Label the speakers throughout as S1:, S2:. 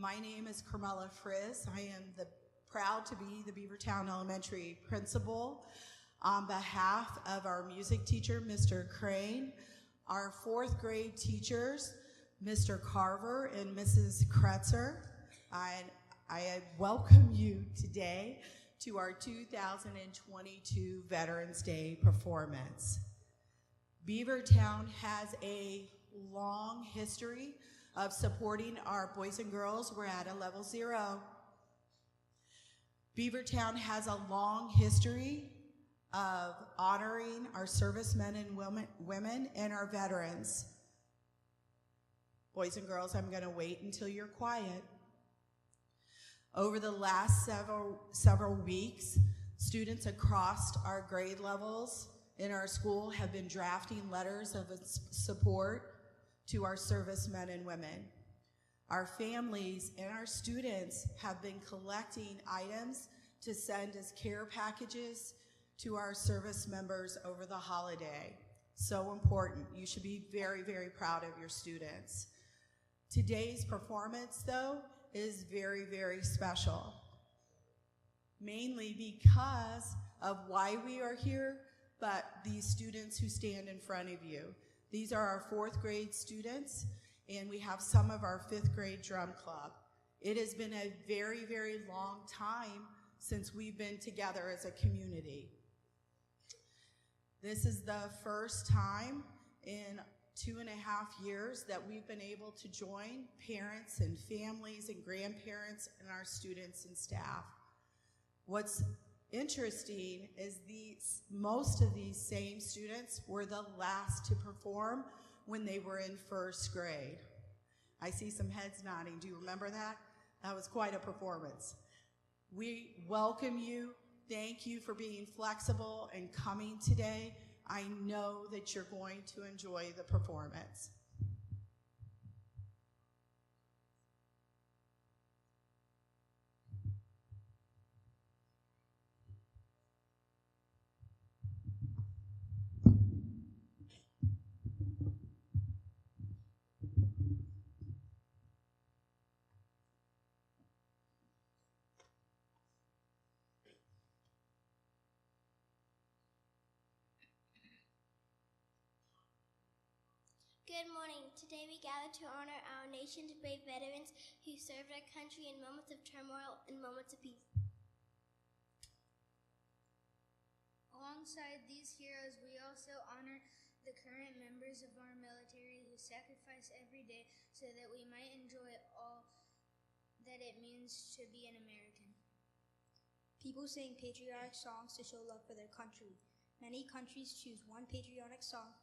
S1: My name is Carmela Frizz. I am proud to be the Beavertown Elementary principal. On behalf of our music teacher, Mr. Crane, our fourth grade teachers, Mr. Carver and Mrs. Kretzer, I welcome you today to our 2022 Veterans Day performance. Beavertown has a long history of supporting our boys and girls. We're at a level 0. Beavertown has a long history of honoring our servicemen and women and our veterans. Boys and girls, I'm going to wait until you're quiet. Over the last several weeks, students across our grade levels in our school have been drafting letters of support to our servicemen and women. Our families and our students have been collecting items to send as care packages to our service members over the holiday. So important. You should be very, very proud of your students. Today's performance, though, is very, very special. Mainly because of why we are here, but these students who stand in front of you. These are our fourth grade students, and we have some of our fifth grade drum club. It has been a very, very long time since we've been together as a community. This is the first time in 2.5 years that we've been able to join parents and families and grandparents and our students and staff. What's interesting is most of these same students were the last to perform when they were in first grade. I see some heads nodding. Do you remember that? That was quite a performance. We welcome you. Thank you for being flexible and coming today. I know that you're going to enjoy the performance.
S2: Good morning. Today we gather to honor our nation's brave veterans who served our country in moments of turmoil and moments of peace.
S3: Alongside these heroes, we also honor the current members of our military who sacrifice every day so that we might enjoy all that it means to be an American.
S4: People sing patriotic songs to show love for their country. Many countries choose one patriotic song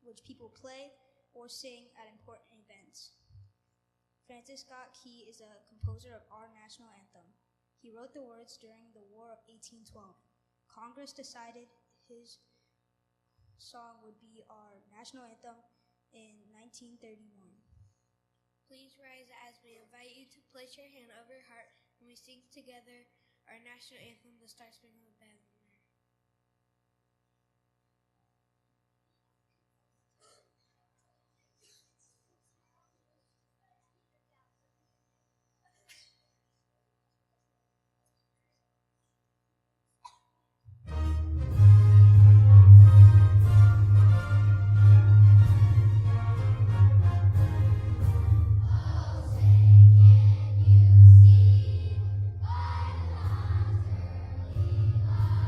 S4: which people play or sing at important events. Francis Scott Key is a composer of our national anthem. He wrote the words during the War of 1812. Congress decided his song would be our national anthem in 1931.
S3: Please rise as we invite you to place your hand over your heart when we sing together our national anthem, the Star Spangled Banner.
S2: Oh, say, can you see by the dawn's early light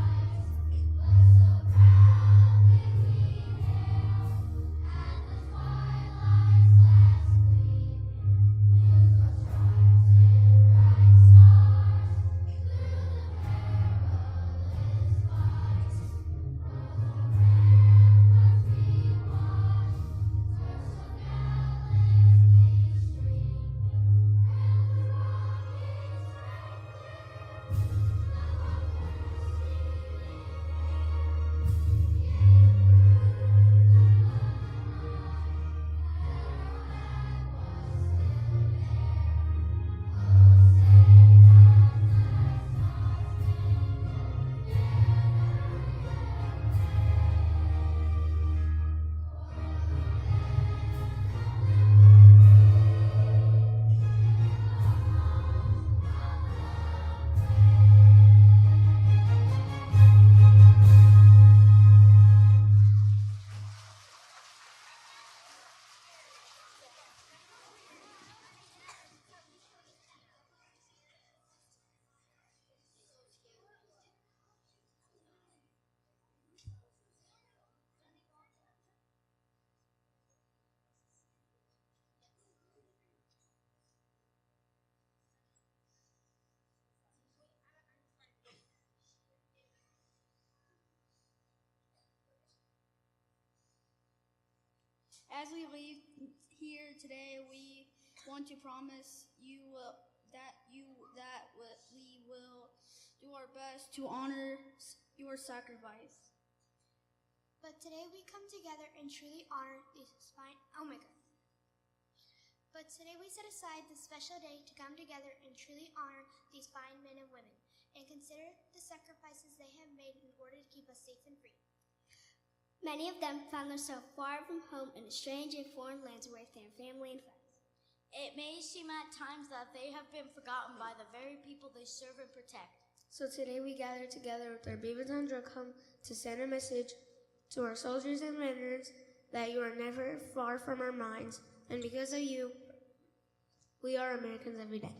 S5: As we leave here today, we want to promise you that we will do our best to honor your sacrifice.
S2: But today we come together and truly honor these fine. Oh my God. But today we set aside this special day to come together and truly honor these fine men and women and consider the sacrifices they have made in order to keep us safe and free. Many of them found themselves far from home in strange and foreign lands away from their family and friends.
S6: It may seem at times that they have been forgotten by the very people they serve and protect.
S7: So today we gather together with our Beavertown Drug Home to send a message to our soldiers and veterans that you are never far from our minds, and because of you, we are Americans every day.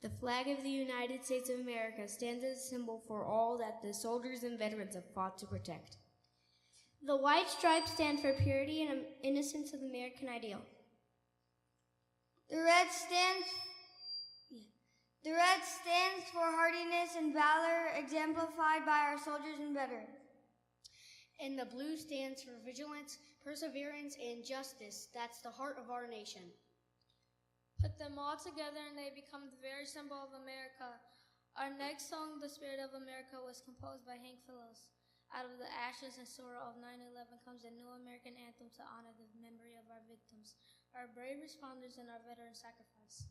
S7: The flag of the United States of America stands as a symbol for all that the soldiers and veterans have fought to protect.
S2: The white stripes stand for purity and innocence of the American ideal.
S3: The red stands for hardiness and valor exemplified by our soldiers and veterans.
S6: And the blue stands for vigilance, perseverance, and justice. That's the heart of our nation.
S8: Put them all together and they become the very symbol of America. Our next song, The Spirit of America, was composed by Hank Phillips. Out of the ashes and sorrow of 9/11 comes a new American anthem to honor the memory of our victims, our brave responders, and our veteran sacrifice.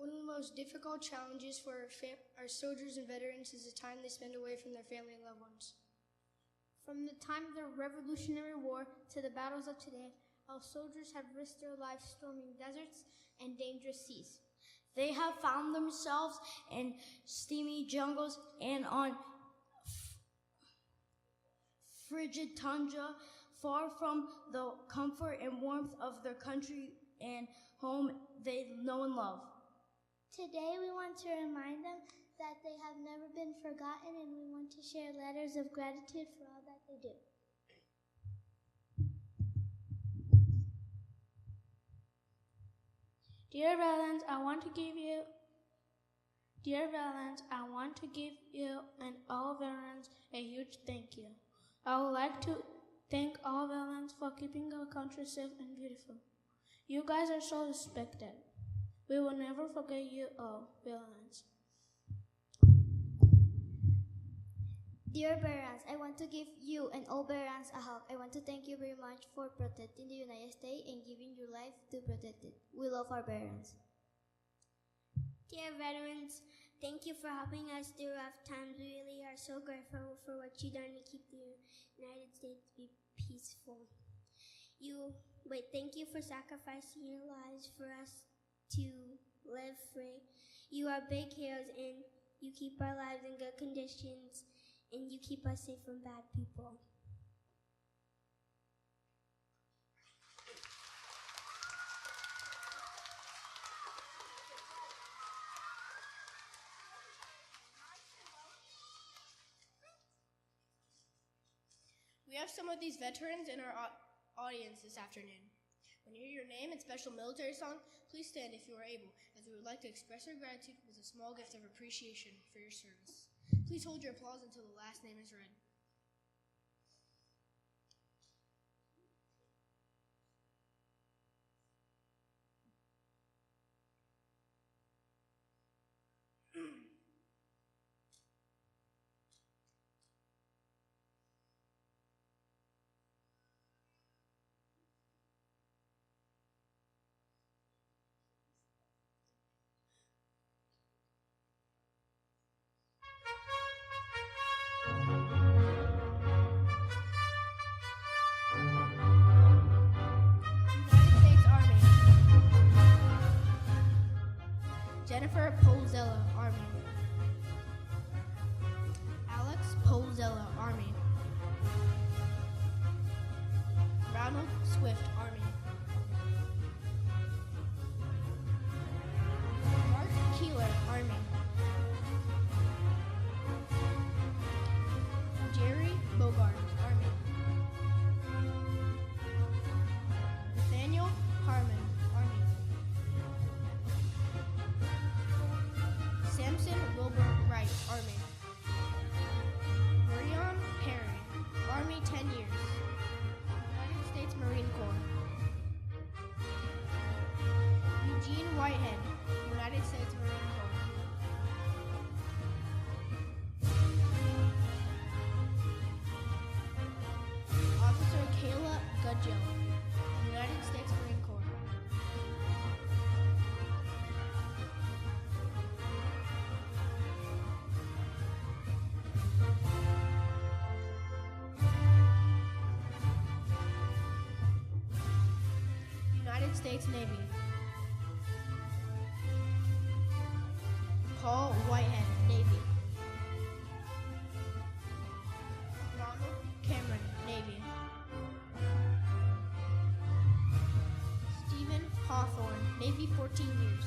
S5: One of the most difficult challenges for our soldiers and veterans is the time they spend away from their family and loved ones.
S3: From the time of the Revolutionary War to the battles of today, our soldiers have risked their lives storming deserts and dangerous seas.
S6: They have found themselves in steamy jungles and on frigid tundra, far from the comfort and warmth of their country and home they know and love.
S2: Today we want to remind them that they have never been forgotten, and we want to share letters of gratitude for all that they do.
S8: Dear veterans, I want to give you and all veterans a huge thank you. I would like to thank all veterans for keeping our country safe and beautiful. You guys are so respected. We will never forget you all, veterans.
S2: Dear veterans, I want to give you and all veterans a hug. I want to thank you very much for protecting the United States and giving your life to protect it. We love our veterans.
S9: Dear veterans, thank you for helping us through rough times. We really are so grateful for what you've done to keep the United States be peaceful. Thank you for sacrificing your lives for us to live free. You are big heroes, and you keep our lives in good conditions, and you keep us safe from bad people.
S10: We have some of these veterans in our audience this afternoon. When you hear your name and special military song, please stand if you are able, as we would like to express our gratitude with a small gift of appreciation for your service. Please hold your applause until the last name is read. Jennifer Polzella, Army. Alex Polzella, Army. Ronald Swift, Army. Mark Keeler, Army. Jerry Bogart, Army. Nathaniel Harmon, Army. Samson Wilbur Wright, Army. Marion Perry, Army 10 years. United States Marine Corps. Eugene Whitehead, United States Marine Corps. Officer Kayla Gudgel, United States Marine Corps. United States Navy. Paul Whitehead, Navy. Ronald Cameron, Navy. Stephen Hawthorne, Navy 14 years.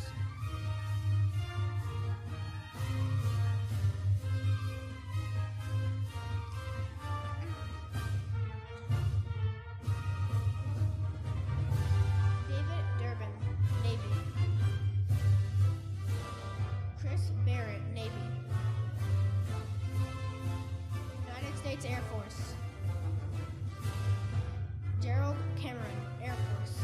S10: David Durbin, Navy. Chris Barrett, Navy. United States Air Force. Gerald Cameron, Air Force.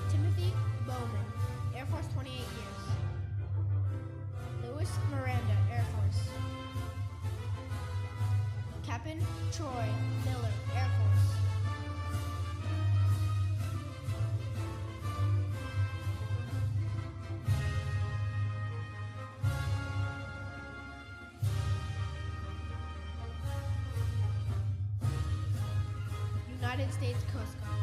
S10: Timothy Bowman, Air Force 28 years. Louis Miranda, Air Force. Captain Troy Miller, Air Force. United States Coast Guard.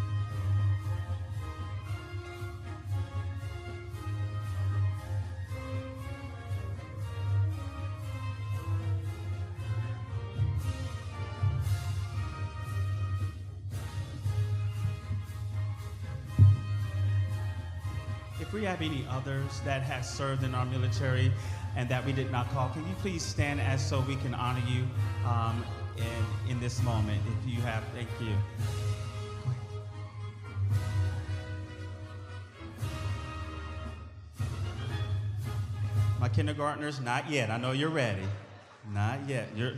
S11: If we have any others that have served in our military and that we did not call, can you please stand as so we can honor you in this moment? If you have, thank you. My kindergartners, not yet. I know you're ready. Not yet. You're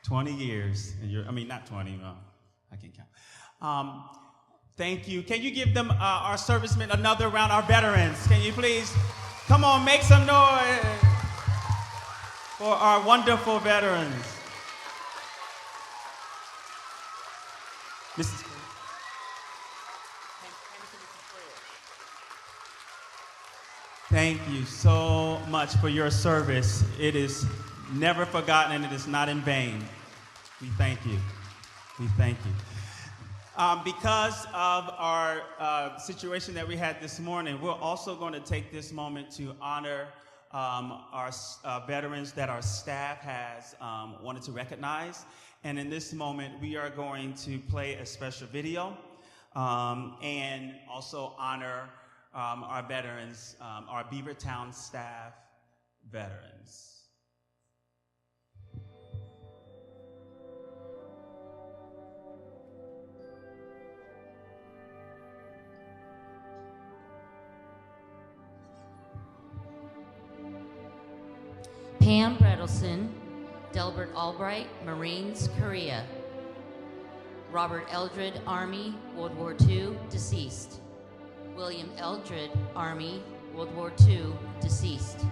S11: 20 years. And not 20. No, I can't count. Thank you. Can you give them, our servicemen, another round, our veterans? Can you please, come on, make some noise for our wonderful veterans. Mrs. Thank you so much for your service. It is never forgotten and it is not in vain. We thank you. We thank you. Because of our situation that we had this morning, we're also going to take this moment to honor our veterans that our staff has wanted to recognize. And in this moment, we are going to play a special video and also honor our veterans, our Beavertown staff veterans.
S12: Pam Bredelson, Delbert Albright, Marines, Korea. Robert Eldred, Army, World War II, deceased. William Eldred, Army, World War II, deceased.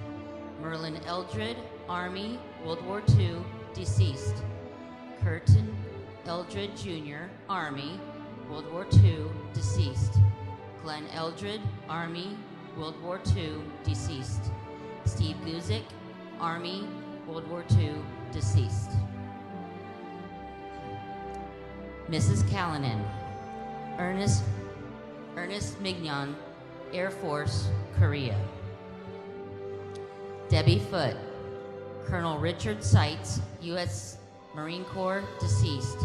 S12: Merlin Eldred, Army, World War II, deceased. Curtin Eldred, Jr., Army, World War II, deceased. Glenn Eldred, Army, World War II, deceased. Steve Guzik, Army, World War II, deceased. Mrs. Callanan, Ernest Mignon, Air Force, Korea. Debbie Foote, Colonel Richard Seitz, U.S. Marine Corps, deceased.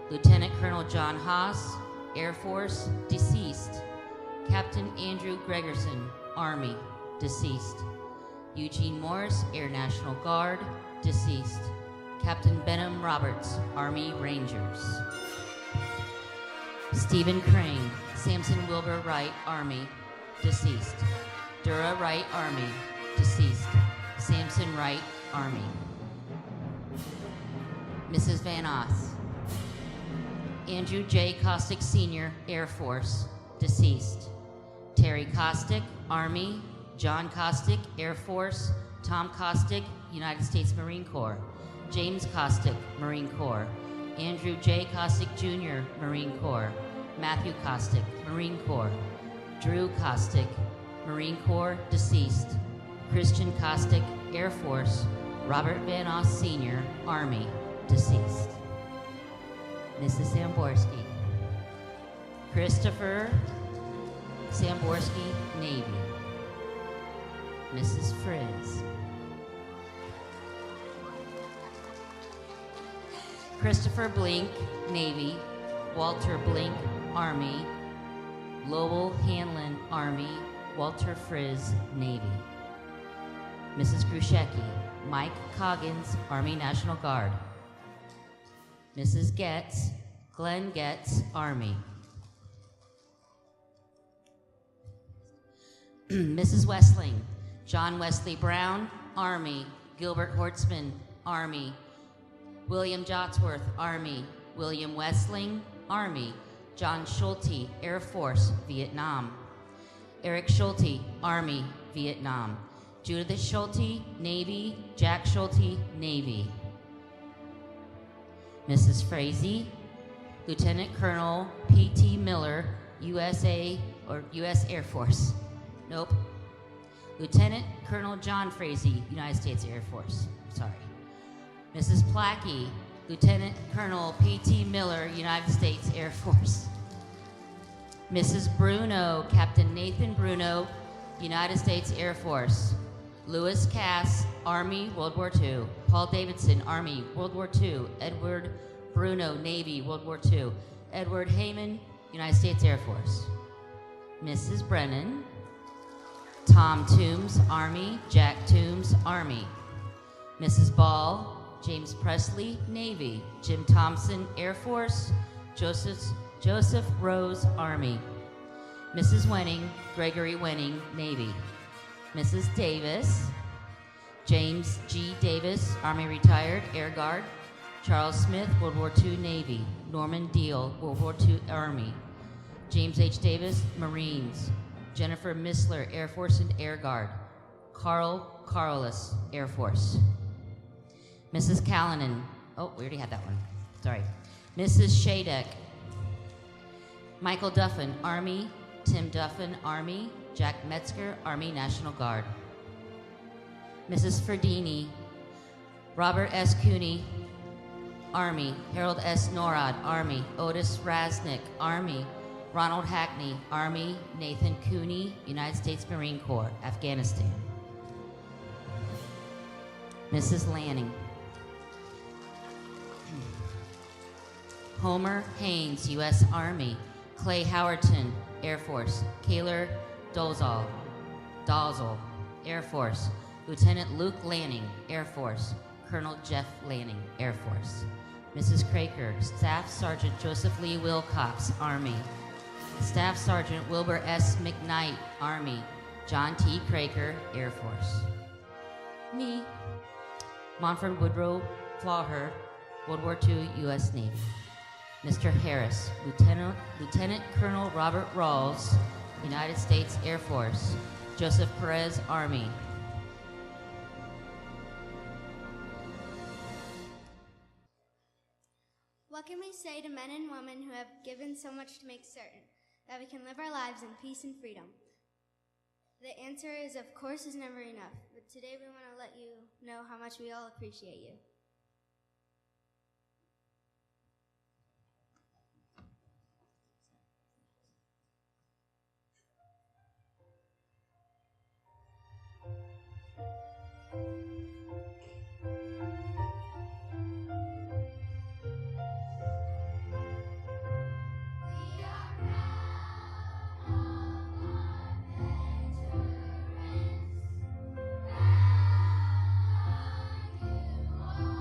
S12: Lieutenant Colonel John Haas, Air Force, deceased. Captain Andrew Gregerson, Army, deceased. Eugene Morris, Air National Guard, deceased. Captain Benham Roberts, Army Rangers. Stephen Crane, Samson Wilbur Wright, Army, deceased. Dura Wright, Army, deceased. Samson Wright, Army. Mrs. Van Oth. Andrew J. Costick, Sr., Air Force, deceased. Terry Costick, Army. John Costick, Air Force. Tom Costick, United States Marine Corps. James Costick, Marine Corps. Andrew J. Costick, Jr., Marine Corps. Matthew Costick, Marine Corps. Drew Costick, Marine Corps, deceased. Christian Costick, Air Force. Robert Van Oss, Sr., Army, deceased. Mrs. Samborski. Christopher Samborski, Navy. Mrs. Frizz. Christopher Blink, Navy. Walter Blink, Army. Lowell Hanlon, Army. Walter Frizz, Navy. Mrs. Kruszecki. Mike Coggins, Army National Guard. Mrs. Getz, Glenn Getz, Army. Mrs. Westling, John Wesley Brown, Army. Gilbert Hortzman, Army. William Jotsworth, Army. William Westling, Army. John Schulte, Air Force, Vietnam. Eric Schulte, Army, Vietnam. Judith Schulte, Navy. Jack Schulte, Navy. Mrs. Frazee, Lieutenant Colonel P.T. Miller, USA or U.S. Air Force. Nope. Lieutenant Colonel John Frazee, United States Air Force. Sorry. Mrs. Plackey, Lieutenant Colonel P.T. Miller, United States Air Force. Mrs. Bruno, Captain Nathan Bruno, United States Air Force. Lewis Cass, Army, World War II. Paul Davidson, Army, World War II. Edward Bruno, Navy, World War II. Edward Heyman, United States Air Force. Mrs. Brennan. Tom Toombs, Army. Jack Toombs, Army. Mrs. Ball, James Presley, Navy. Jim Thompson, Air Force. Joseph Rose, Army. Mrs. Wenning, Gregory Wenning, Navy. Mrs. Davis, James G. Davis, Army retired, Air Guard. Charles Smith, World War II, Navy. Norman Deal, World War II, Army. James H. Davis, Marines. Jennifer Missler, Air Force and Air Guard. Carl Carlus, Air Force. Mrs. Callanan, oh, we already had that one, sorry. Mrs. Shadek. Michael Duffin, Army. Tim Duffin, Army. Jack Metzger, Army National Guard. Mrs. Ferdini. Robert S. Cooney, Army. Harold S. Norad, Army. Otis Rasnick, Army. Ronald Hackney, Army. Nathan Cooney, United States Marine Corps, Afghanistan. Mrs. Lanning. Homer Haynes, U.S. Army. Clay Howerton, Air Force. Kaylor Dolzal, Air Force. Lieutenant Luke Lanning, Air Force. Colonel Jeff Lanning, Air Force. Mrs. Craker, Staff Sergeant Joseph Lee Wilcox, Army. Staff Sergeant Wilbur S. McKnight, Army. John T. Craker, Air Force. Me, Montford Woodrow Flauher, World War II, U.S. Navy. Mr. Harris, Lieutenant Colonel Robert Rawls, United States Air Force. Joseph Perez, Army.
S3: What can we say to men and women who have given so much to make certain that we can live our lives in peace and freedom? The answer is, of course, is never enough. But today we want to let you know how much we all appreciate you.
S2: You are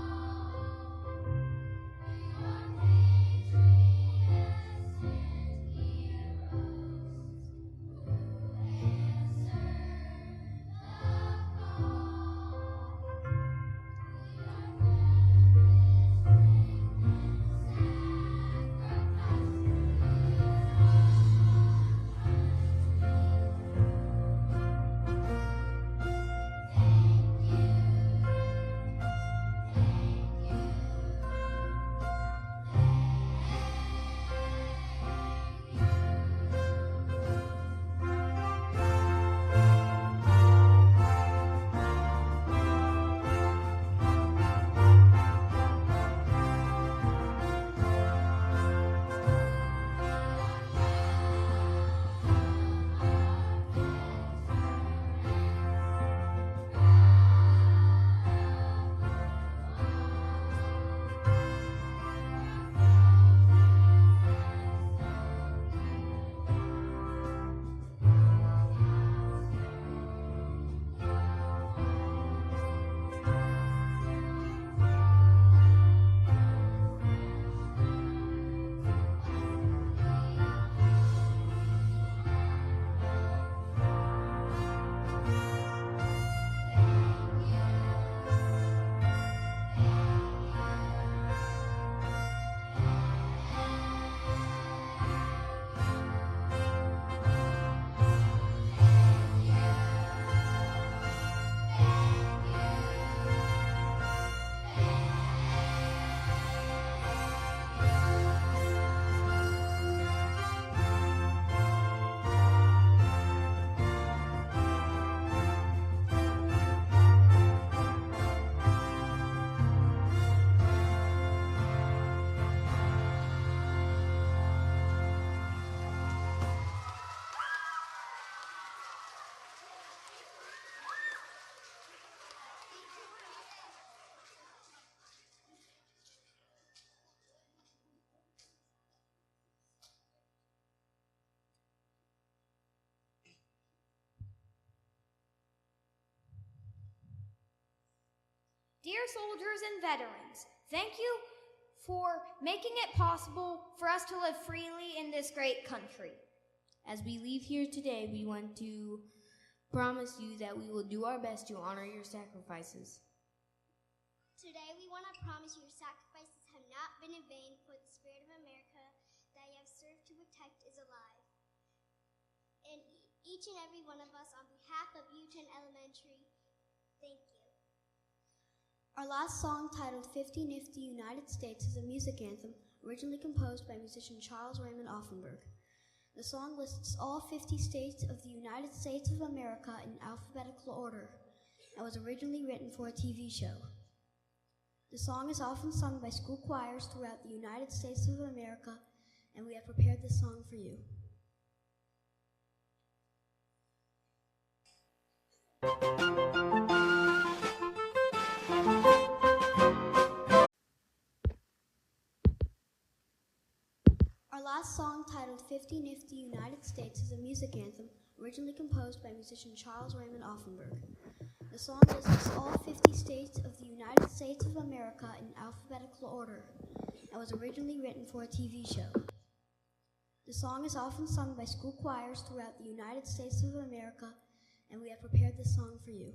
S13: Dear soldiers and veterans, thank you for making it possible for us to live freely in this great country.
S6: As we leave here today, we want to promise you that we will do our best to honor your sacrifices.
S9: Today we want to promise your sacrifices have not been in vain, for the spirit of America that you have served to protect is alive. And each and every one of us, on behalf of Beavertown Elementary, thank you.
S14: Our last song, titled 50 Nifty United States, is a music anthem originally composed by musician Charles Raymond Offenberg. The song lists all 50 states of the United States of America in alphabetical order and was originally written for a TV show. The song is often sung by school choirs throughout the United States of America, and we have prepared this song for you. Our last song, titled 50 Nifty United States, is a music anthem originally composed by musician Charles Raymond Offenberg. The song lists all 50 states of the United States of America in alphabetical order and was originally written for a TV show. The song is often sung by school choirs throughout the United States of America, and we have prepared this song for you.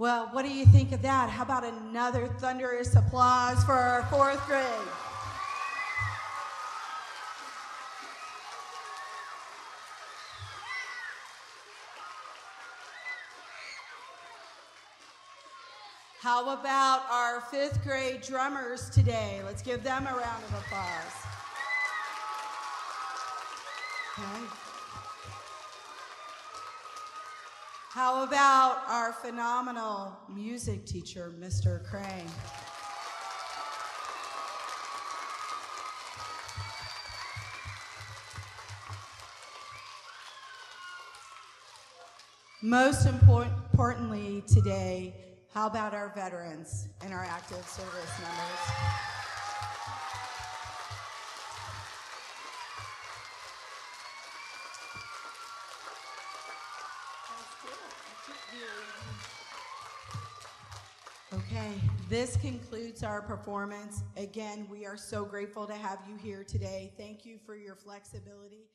S1: Well, what do you think of that? How about another thunderous applause for our 4th grade? How about our 5th grade drummers today? Let's give them a round of applause. Okay. How about our phenomenal music teacher, Mr. Crane? Most importantly today, how about our veterans and our active service members? Okay, this concludes our performance. Again, we are so grateful to have you here today. Thank you for your flexibility.